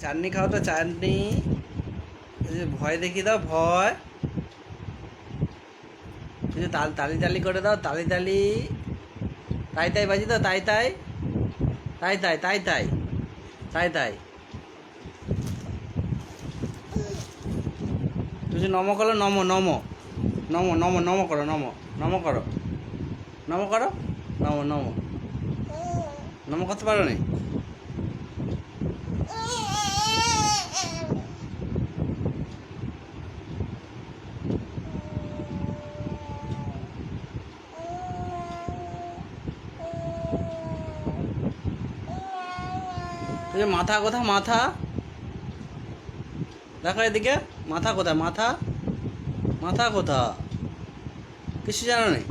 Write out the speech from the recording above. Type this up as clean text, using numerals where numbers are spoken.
চাটনি খাও তো চাটনি। এই যে ভয় দেখিয়ে দাও ভয়। এই যে তালি তালি করে দাও তালি তালি। তাই তাই বাজি দাও তাই তাই তাই তাই তাই তাই তাই তাই। তুই যে নম করো নম নম নম নম নম করো নম নম করো নম করো নম নম নম করতে পারো নি? তুই যে মাথা কোথা মাথা দেখো এদিকে। মাথা কোথায় মাথা মাথা কোথা কিছু জানো নি?